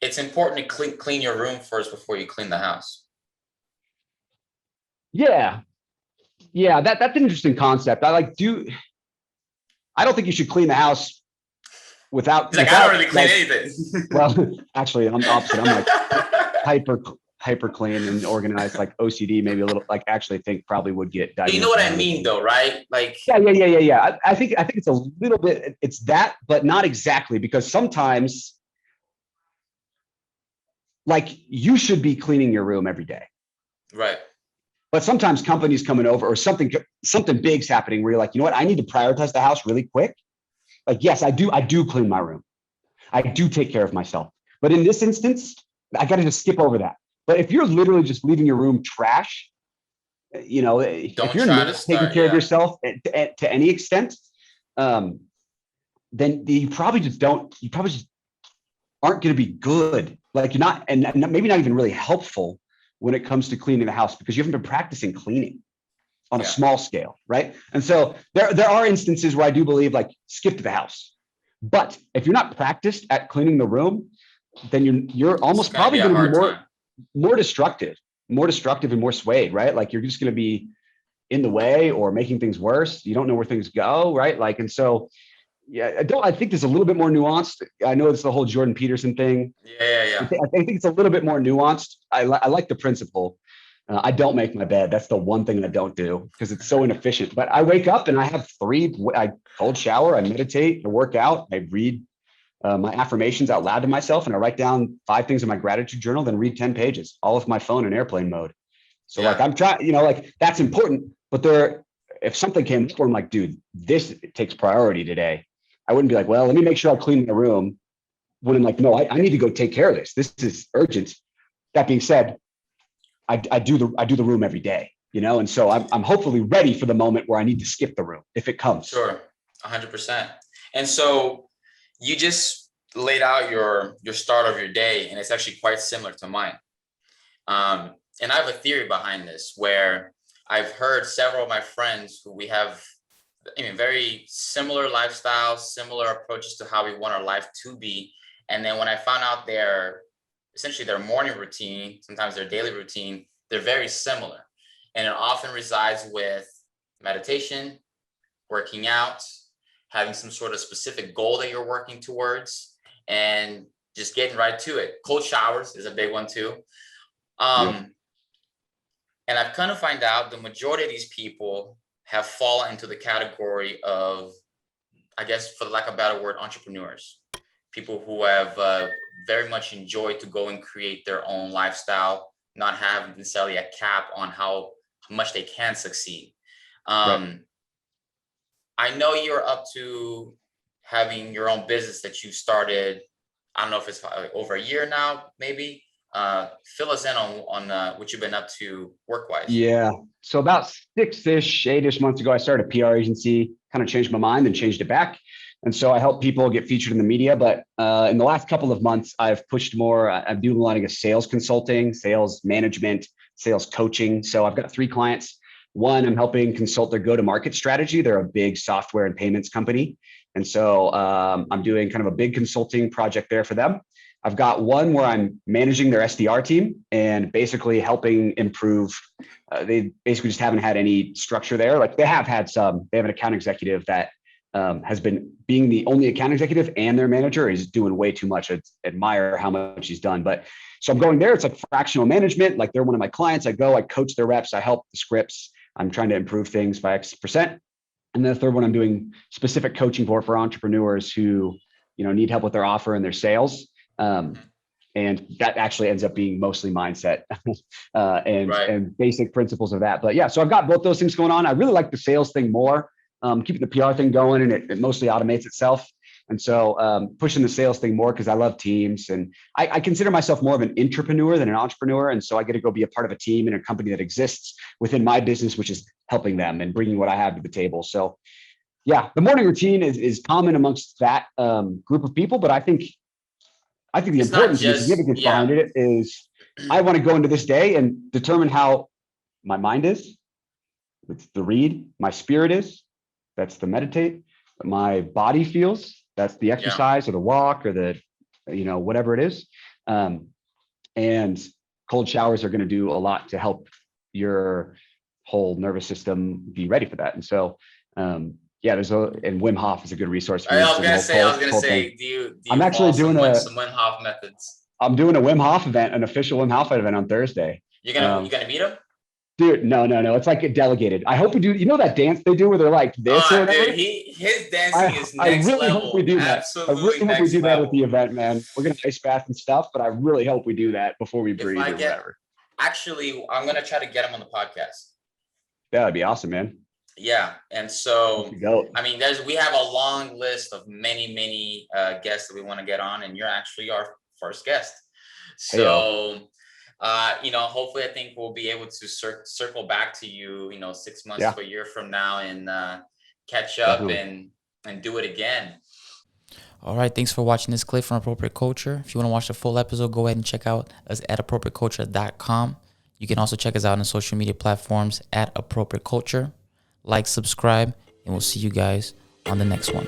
it's important to clean your room first before you clean the house. Yeah. Yeah. That's an interesting concept. I don't think you should clean the house without, He's like, I don't really clean anything. Well, actually I'm the opposite. I'm like hyper clean and organized, like OCD, maybe a little, like actually think probably would get diagnosed. You know what I mean though, right? Like, yeah. I think it's a little bit, it's that, but not exactly, because sometimes like you should be cleaning your room every day. Right. But sometimes companies coming over or something big's happening where you're like, you know what, I need to prioritize the house really quick. Like, yes, I do clean my room. I do take care of myself. But in this instance, I got to just skip over that. But if you're literally just leaving your room trash, you know, if you're not taking care of yourself to any extent, then you probably just aren't going to be good. Like you're not, and maybe not even really helpful when it comes to cleaning the house, because you haven't been practicing cleaning on a small scale, right? And so there are instances where I do believe like skip to the house. But if you're not practiced at cleaning the room, then you're almost probably going to be more destructive and more swayed, right? Like you're just going to be in the way or making things worse. You don't know where things go, right? Like, and so, yeah, I think there's a little bit more nuanced. I know it's the whole Jordan Peterson thing. Yeah. I think it's a little bit more nuanced. I like the principle. I don't make my bed. That's the one thing I don't do because it's so inefficient. But I wake up and I have I cold shower, I meditate, I work out, I read my affirmations out loud to myself, and I write down 5 things in my gratitude journal, then read 10 pages, all with my phone in airplane mode. So like I'm trying, you know, like that's important. But if something came up where I'm like, dude, this takes priority today, I wouldn't be like, well, let me make sure I clean my room. When I'm like, no, I need to go take care of this. This is urgent. That being said, I do the room every day, you know, and so I'm hopefully ready for the moment where I need to skip the room if it comes. Sure, 100%. And so you just laid out your start of your day, and it's actually quite similar to mine. And I have a theory behind this where I've heard several of my friends who we have, very similar lifestyles, similar approaches to how we want our life to be. And then when I found out essentially their morning routine, sometimes their daily routine, they're very similar. And it often resides with meditation, working out, having some sort of specific goal that you're working towards, and just getting right to it. Cold showers is a big one too. And I've kind of find out the majority of these people have fallen into the category of, I guess, for lack of a better word, entrepreneurs. People who have very much enjoyed to go and create their own lifestyle, not have necessarily a cap on how much they can succeed. Right. I know you're up to having your own business that you started. I don't know if it's over a year now, maybe. Fill us in on what you've been up to work-wise. Yeah. So about 8-ish months ago, I started a PR agency, kind of changed my mind and changed it back. And so I help people get featured in the media. But in the last couple of months, I've pushed more. I'm doing a lot of sales consulting, sales management, sales coaching. So I've got 3 clients. One, I'm helping consult their go-to-market strategy. They're a big software and payments company. And so I'm doing kind of a big consulting project there for them. I've got one where I'm managing their SDR team and basically helping improve. They basically just haven't had any structure there. Like they have an account executive that has been being the only account executive, and their manager is doing way too much. I admire how much he's done. But so I'm going there. It's like fractional management. Like they're one of my clients. I coach their reps. I help the scripts. I'm trying to improve things by X%. And then the third one, I'm doing specific coaching for entrepreneurs who, need help with their offer and their sales. And that actually ends up being mostly mindset and basic principles of that. But yeah, so I've got both those things going on. I really like the sales thing more, keeping the PR thing going, and it mostly automates itself. And so pushing the sales thing more because I love teams, and I consider myself more of an intrapreneur than an entrepreneur. And so I get to go be a part of a team in a company that exists within my business, which is helping them and bringing what I have to the table. So yeah, the morning routine is common amongst that group of people, but I think the importance and significance behind it is I want to go into this day and determine how my mind is. It's the read, my spirit is, that's the meditate, my body feels, that's the exercise or the walk or the, whatever it is. And cold showers are going to do a lot to help your whole nervous system be ready for that. And so, yeah, and Wim Hof is a good resource for I you. was So gonna say, whole thing. do you I'm follow actually doing some Wim Hof methods? I'm doing a Wim Hof event, an official Wim Hof event on Thursday. You gonna meet him? Dude, no. It's like delegated. I hope we do. You know that dance they do where they're like this or whatever? Dude, his dancing is I next really hope we level. do that. I Absolutely really hope we next do that at level. the event, man. We're gonna ice bath and stuff, but I really hope we do that before we breathe or whatever. Actually, I'm gonna try to get him on the podcast. Yeah, that'd be awesome, man. Yeah, and so Go. I mean, we have a long list of many guests that we want to get on, and you're actually our first guest. So, hopefully, I think we'll be able to circle back to you, 6 months to a year from now, and catch up and do it again. All right, thanks for watching this clip from Appropriate Culture. If you want to watch the full episode, go ahead and check out us at appropriateculture.com. You can also check us out on social media platforms at Appropriate Culture. Like, subscribe, and we'll see you guys on the next one.